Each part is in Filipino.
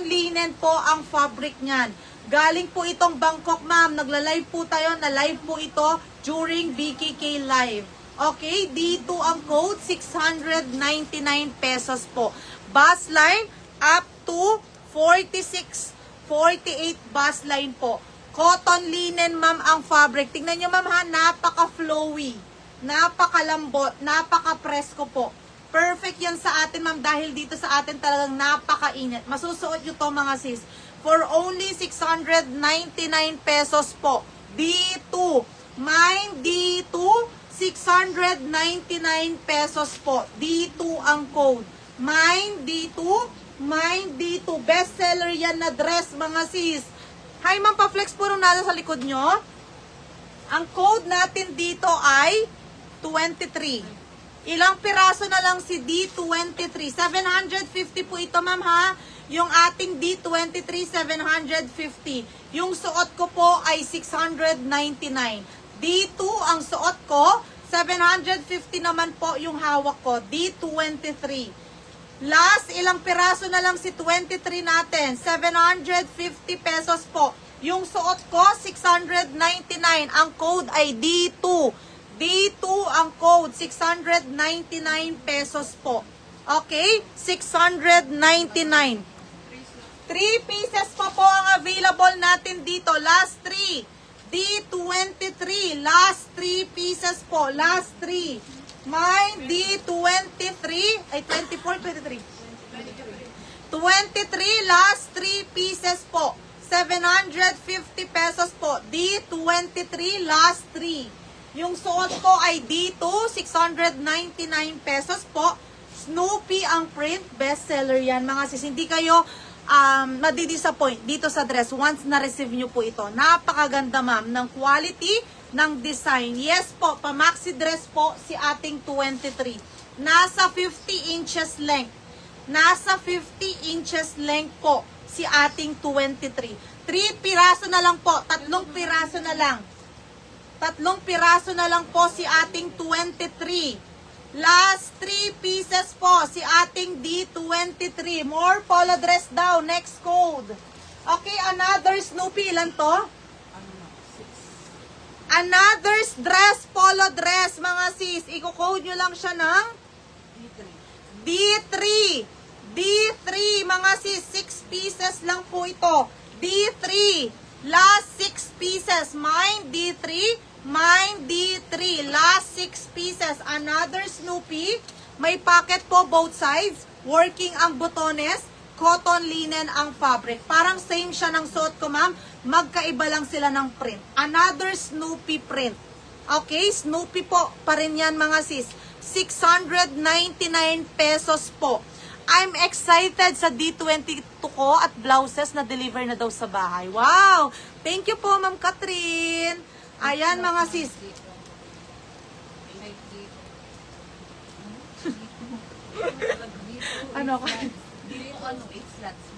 Linen po ang fabric niyan. Galing po itong Bangkok, ma'am. Nagla-live po tayo. Na-live po ito during BKK Live. Okay, D2 ang code, 699 pesos po. Bus line up to 46, 48 bus line po. Cotton linen, ma'am, ang fabric. Tingnan nyo, ma'am, ha, napaka-flowy, napaka-lambot, napaka-presko po. Perfect yan sa atin, ma'am, dahil dito sa atin talagang napaka-init. Masusuot nyo to, mga sis. For only 699 pesos po. D2. Mine D2, 699 pesos po. D2 ang code. Mine D2, mine D2. Best seller yan na dress, mga sis. Hi, ma'am, pa-flex po nung nasa sa likod nyo. Ang code natin dito ay 23. Ilang piraso na lang si D23? 750 po ito, ma'am, ha? Yung ating D23, 750. Yung suot ko po ay 699. D2 ang suot ko, 750 naman po yung hawak ko. D23. Last, ilang piraso na lang si 23 natin? 750 pesos po. Yung suot ko, 699. Ang code ay D2. D2 ang code, 699 pesos po. Okay? 699. 3 pieces pa po ang available natin dito. Last 3. D23. Last 3 pieces po. Last 3. Mine D23. Ay, 24, 23. 23. Last 3 pieces po. 750 pesos po. D23. Last 3. Yung suot ko ay D2. 699 pesos po. Snoopy ang print. Best seller yan, mga sis. Hindi kayo madidisappoint dito sa dress once na-receive nyo po ito. Napakaganda, ma'am, ng quality, ng design. Yes po, pa-maxi dress po si ating 23. Nasa 50 inches length. Nasa 50 inches length po si ating 23. 3 piraso na lang po. 3 piraso na lang. 3 piraso na lang po si ating 23. Last 3 pieces po si ating D23. More polo dress daw. Next code. Okay, another Snoopy. Ilan to? Another dress, polo dress, mga sis. Iko-code nyo lang siya ng D3. D3, mga sis. 6 pieces lang po ito. D3. Last 6 pieces. Mine D3. Mine D3. Last 6 pieces. Another Snoopy. May pocket po both sides. Working ang botones. Cotton linen ang fabric. Parang same siya ng suot ko, ma'am. Magkaiba lang sila ng print. Another Snoopy print. Okay? Snoopy po pa rin yan, mga sis. 699 pesos po. I'm excited sa D22 ko at blouses na deliver na daw sa bahay. Wow! Thank you po, Ma'am Catherine. Ayan, mga sis. Ano ka?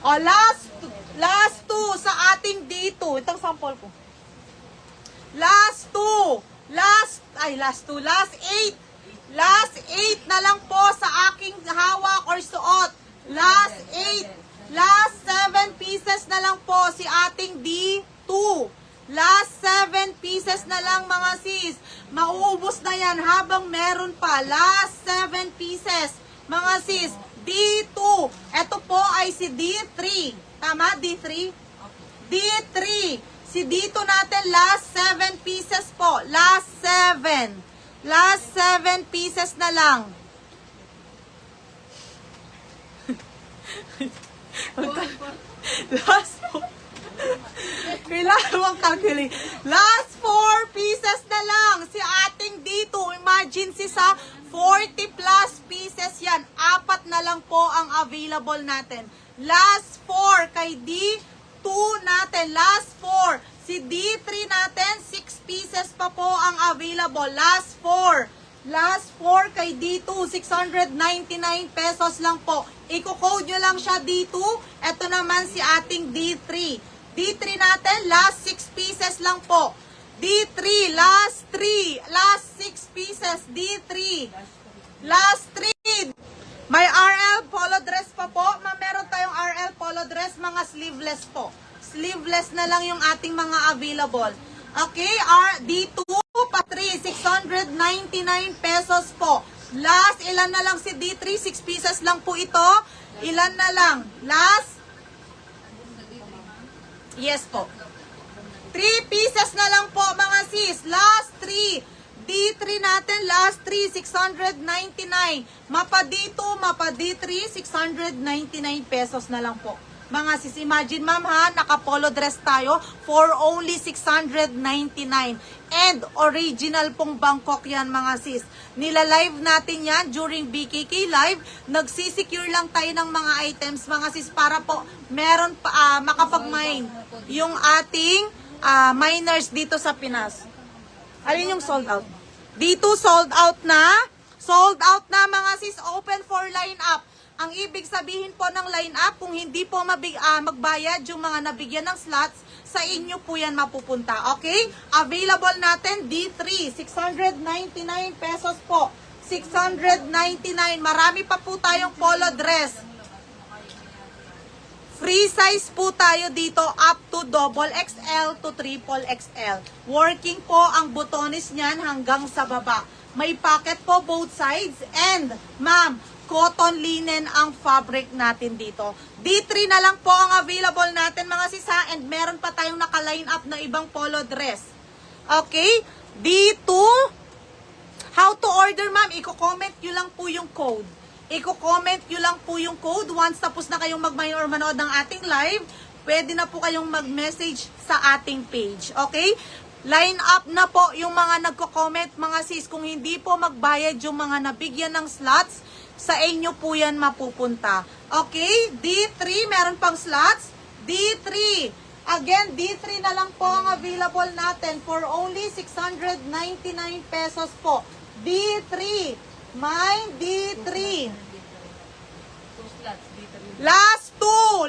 O, last 2 sa ating D2. Itong sample ko. Last 2. Last 8. Last 8 na lang po sa aking hawak or suot. Last 8. Last 7 pieces na lang po si ating D2. Last 7 pieces na lang, mga sis. Mauubos na yan habang meron pa. Last 7 pieces, mga sis. D2. Ito po ay si D3. Tama? D3? D3. Si D2 natin, last 7 pieces po. Last 7. Last 7 pieces na lang. Last 4. Kailangan mong calculate. Last 4 pieces na lang. Si ating D2. Imagine si sa 40 plus pieces yan. 4 na lang po ang available natin. Last 4 kay D2 natin. Last 4. Si D3 natin, 6 pieces pa po ang available. Last 4. Last 4 kay D2, 699 pesos lang po. Iko-code nyo lang siya D2. Ito naman si ating D3. D3 natin, last 6 pieces lang po. D3, last 3. Last 6 pieces. pieces, D3. Last 3. May RL polo dress pa po. Meron tayong RL polo dress, mga sleeveless po. Sleeveless na lang yung ating mga available. Okay, D2 pa 3, 699 pesos po. Last, ilan na lang si D3? 6 pieces lang po ito. Ilan na lang? Last? Yes po. 3 pieces na lang po mga sis. Last 3. D3 natin, last 3, 699. Mapa D2, mapa D3, 699 pesos na lang po. Mga sis, imagine ma'am ha, naka-polo dress tayo for only 699. And original pong Bangkok yan mga sis. Nila-live natin yan during BKK Live. Nagsisecure lang tayo ng mga items mga sis para po meron pa, makapag-mine yung ating miners dito sa Pinas. Alin yung sold out? Dito sold out na. Sold out na mga sis. Open for line up. Ang ibig sabihin po ng line up, kung hindi po magbayad yung mga nabigyan ng slots, sa inyo po yan mapupunta. Okay? Available natin D3, 699 pesos po. 699. Marami pa po tayong polo dress. Free size po tayo dito up to double XL to triple XL. Working po ang butones niyan hanggang sa baba. May pocket po both sides and ma'am, cotton linen ang fabric natin dito. D3 na lang po ang available natin mga sisa and meron pa tayong naka-line up na ibang polo dress. Okay? D2. How to order ma'am? Iko-comment nyo lang po yung code. Iko-comment nyo lang po yung code. Once tapos na kayong mag-mine or manood ng ating live, pwede na po kayong mag-message sa ating page. Okay? Line up na po yung mga nagko-comment mga sis. Kung hindi po magbayad yung mga nabigyan ng slots, sa inyo po yan mapupunta. Okay? D3, meron pang slots. D3. Again, D3 na lang po ang available natin for only 699 pesos po. D3. Mine D3. Last 2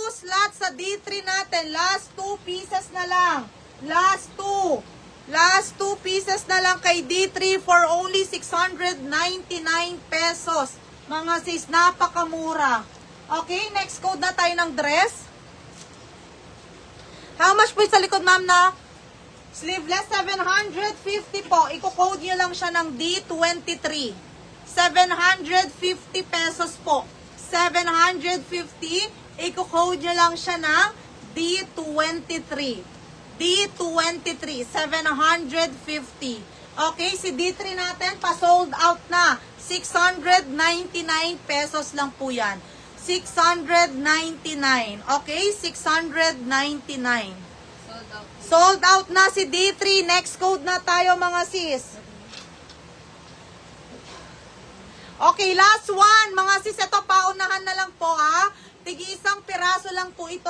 slots sa D3 natin. Last 2 pieces na lang. Last 2 pieces na lang kay D3 for only 699 pesos. Mga sis, napakamura. Okay, next code na tayo ng dress. How much po sa likod ma'am na? Sleeveless, 750 po. Iko-code nyo lang siya ng D23. 750 pesos po. 750. Iko-code nyo lang siya ng D23. D23. 750. Okay, si D3 natin, pa-sold out na. 699 pesos lang po yan. 699. Okay, 699. Sold out na si D3. Next code na tayo mga sis. Okay, last one. Mga sis, ito paunahan na lang po ha. Tigi isang piraso lang po ito.